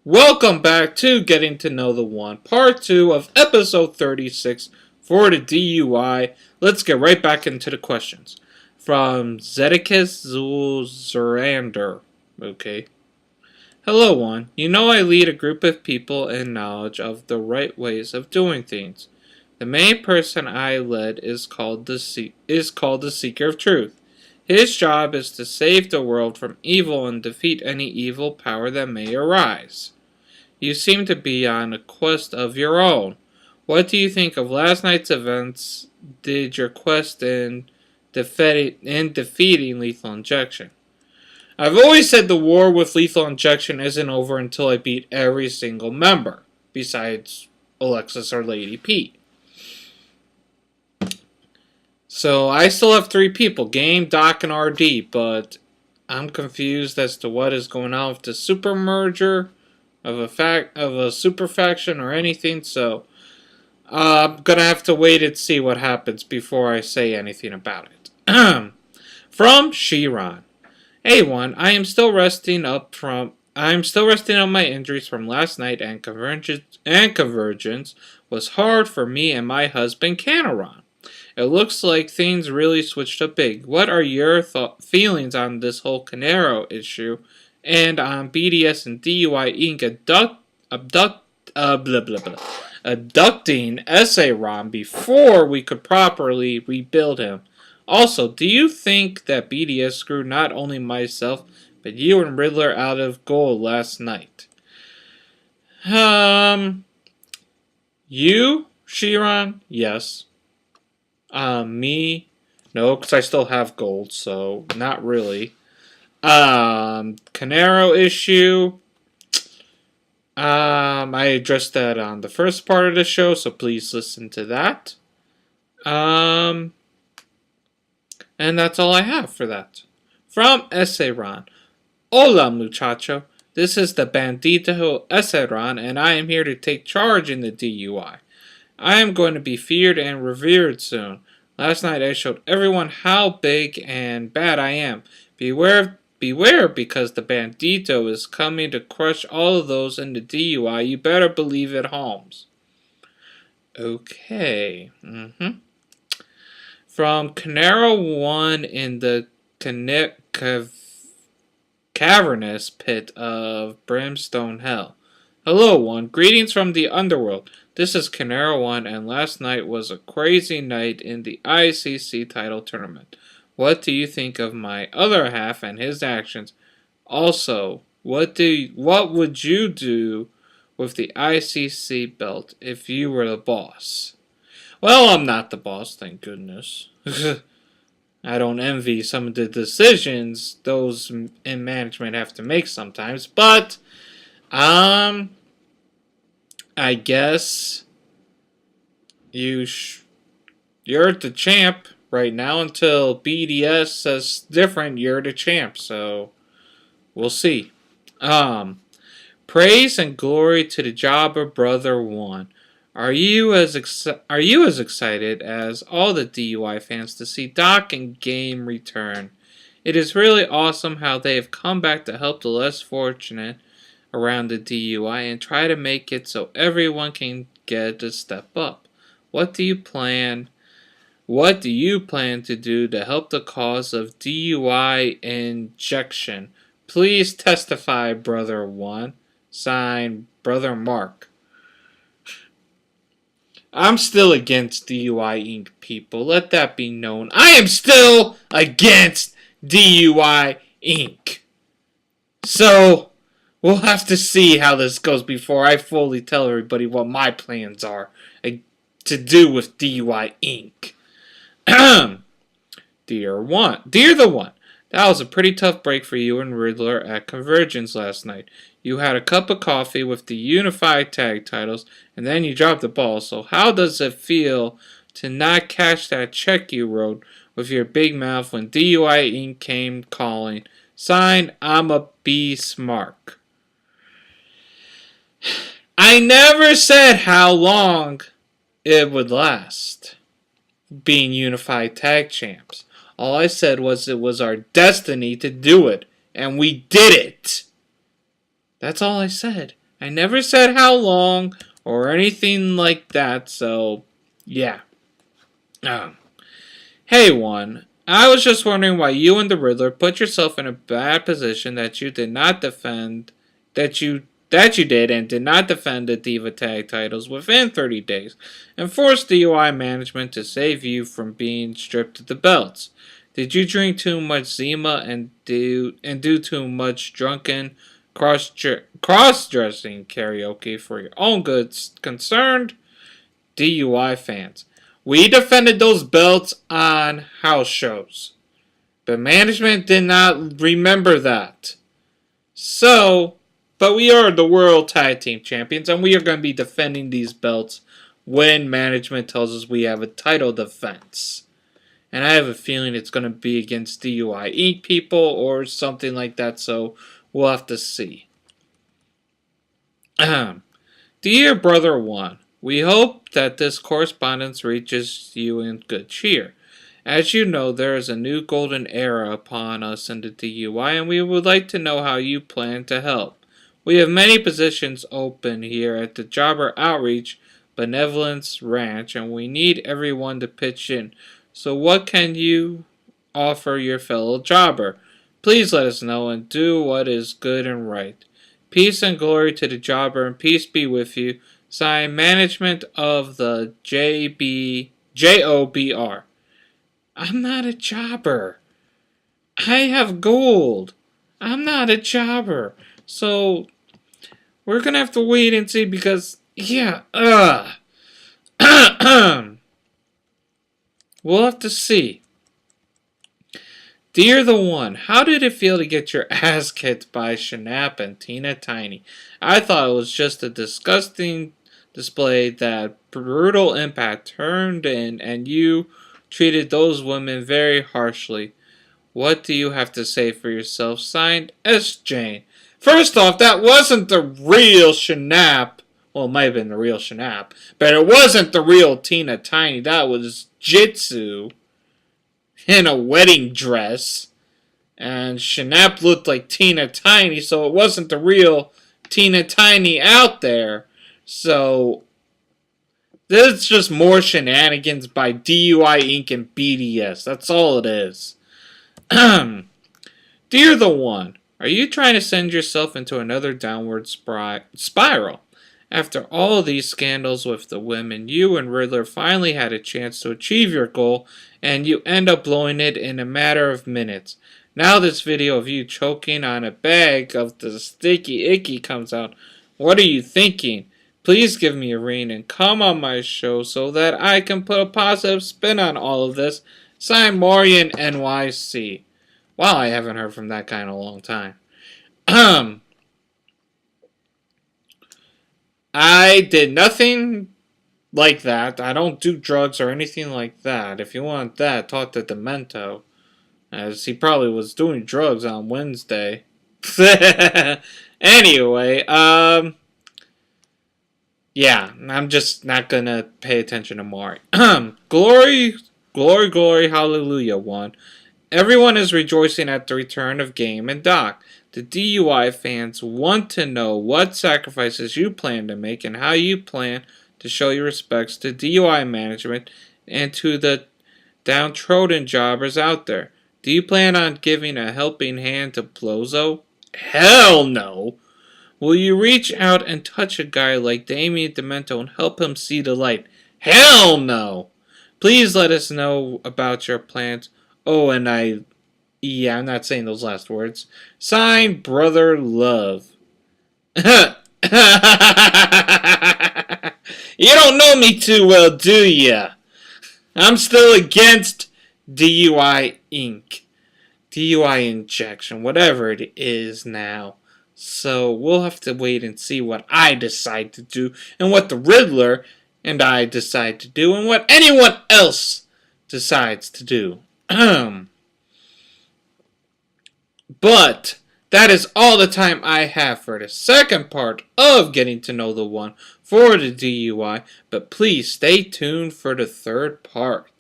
Welcome back to Getting to Know the One, part 2 of episode 36 for the DUI. Let's get right back into the questions. From Zedekis Zurander. Okay. Hello, One. You know I lead a group of people in knowledge of the right ways of doing things. The main person I led is called the Seeker of Truth. His job is to save the world from evil and defeat any evil power that may arise. You seem to be on a quest of your own. What do you think of last night's events? Did your quest in defeating lethal injection? I've always said the war with lethal injection isn't over until I beat every single member, besides Alexis or Lady P. So I still have 3 people, Game, Doc, and RD, but I'm confused as to what is going on with the super merger of a super faction or anything, so I'm gonna have to wait and see what happens before I say anything about it. From Shiran. Hey One, I'm still resting up on my injuries from last night, and convergence was hard for me and my husband Canaron. It looks like things really switched up big. What are your feelings on this whole Canaro issue, and on BDS and DUI Inc. Abducting Ron before we could properly rebuild him? Also, do you think that BDS screwed not only myself, but you and Riddler out of gold last night? You, Shiran? Yes. Me? No, because I still have gold, so not really. Canaro issue. I addressed that on the first part of the show, so please listen to that. And that's all I have for that. From Ron. Hola, muchacho. This is the Bandito Ron, and I am here to take charge in the DUI. I am going to be feared and revered soon. Last night I showed everyone how big and bad I am. Beware, because the Bandito is coming to crush all of those in the DUI. You better believe it, Holmes. Okay. From Canaro 1 in the cavernous pit of Brimstone Hell. Hello, One. Greetings from the underworld. This is Canaro 1, and last night was a crazy night in the ICC title tournament. What do you think of my other half and his actions? Also, what would you do with the ICC belt if you were the boss? Well, I'm not the boss, thank goodness. I don't envy some of the decisions those in management have to make sometimes, but I guess you're the champ right now until BDS says different. You're the champ, so we'll see. Praise and glory to the Jobber Brother One. Are you as excited as all the DUI fans to see Doc and Game return? It is really awesome how they have come back to help the less fortunate around the DUI and try to make it so everyone can get a step up. What do you plan to do to help the cause of DUI injection? Please testify, Brother One. Signed, Brother Mark. I'm still against DUI Inc., people. Let that be known. I am still against DUI Inc. So, we'll have to see how this goes before I fully tell everybody what my plans are to do with DUI Inc. Dear the One, that was a pretty tough break for you and Riddler at Convergence last night. You had a cup of coffee with the unified tag titles, and then you dropped the ball. So how does it feel to not cash that check you wrote with your big mouth when DUI Inc. came calling? Signed, I'm a beast, Mark. I never said how long it would last being unified tag champs. All I said was it was our destiny to do it, and we did it. That's all I said. I never said how long or anything like that, so yeah. Hey, one. I was just wondering why you and the Riddler put yourself in a bad position that you did not defend, that you did and did not defend the Diva Tag titles within 30 days, and forced DUI management to save you from being stripped of the belts. Did you drink too much Zima and do too much drunken cross-dressing karaoke for your own good? Concerned DUI fans. We defended those belts on house shows, but management did not remember that. So, but we are the World Tag Team Champions, and we are going to be defending these belts when management tells us we have a title defense. And I have a feeling it's going to be against DUI Inc. people or something like that, so we'll have to see. Dear Brother One, we hope that this correspondence reaches you in good cheer. As you know, there is a new golden era upon us in the DUI, and we would like to know how you plan to help. We have many positions open here at the Jobber Outreach Benevolence Ranch, and we need everyone to pitch in. So what can you offer your fellow jobber? Please let us know and do what is good and right. Peace and glory to the jobber, and peace be with you. Signed, Management of the JOBR. I'm not a jobber. I have gold. I'm not a jobber. So, we're gonna have to wait and see because, yeah, we'll have to see. Dear the One, how did it feel to get your ass kicked by Shanap and Tina Tiny? I thought it was just a disgusting display that brutal Impact turned in, and you treated those women very harshly. What do you have to say for yourself? Signed, S. Jane. First off, that wasn't the real Shanap. Well, it might have been the real Shanap, but it wasn't the real Tina Tiny. That was Jitsu in a wedding dress. And Shanap looked like Tina Tiny, so it wasn't the real Tina Tiny out there. So, this is just more shenanigans by DUI Inc. and BDS. That's all it is. Dear the One, are you trying to send yourself into another downward spiral? After all of these scandals with the women, you and Riddler finally had a chance to achieve your goal, and you end up blowing it in a matter of minutes. Now this video of you choking on a bag of the sticky icky comes out. What are you thinking? Please give me a ring and come on my show so that I can put a positive spin on all of this. Signed, Morian NYC. Wow, I haven't heard from that guy in a long time. I did nothing like that. I don't do drugs or anything like that. If you want that, talk to Demento, as he probably was doing drugs on Wednesday. Anyway, yeah, I'm just not gonna pay attention to Mari. Glory, glory, glory, hallelujah, one. Everyone is rejoicing at the return of Game and Doc. The DUI fans want to know what sacrifices you plan to make and how you plan to show your respects to DUI management and to the downtrodden jobbers out there. Do you plan on giving a helping hand to Plozo? Hell no! Will you reach out and touch a guy like Damien Demento and help him see the light? Hell no! Please let us know about your plans. Oh, and I'm not saying those last words. Signed, Brother Love. You don't know me too well, do ya? I'm still against DUI Inc. DUI injection, whatever it is now. So we'll have to wait and see what I decide to do, and what the Riddler and I decide to do, and what anyone else decides to do. But that is all the time I have for the second part of Getting to Know the One for the DUI. But please stay tuned for the third part.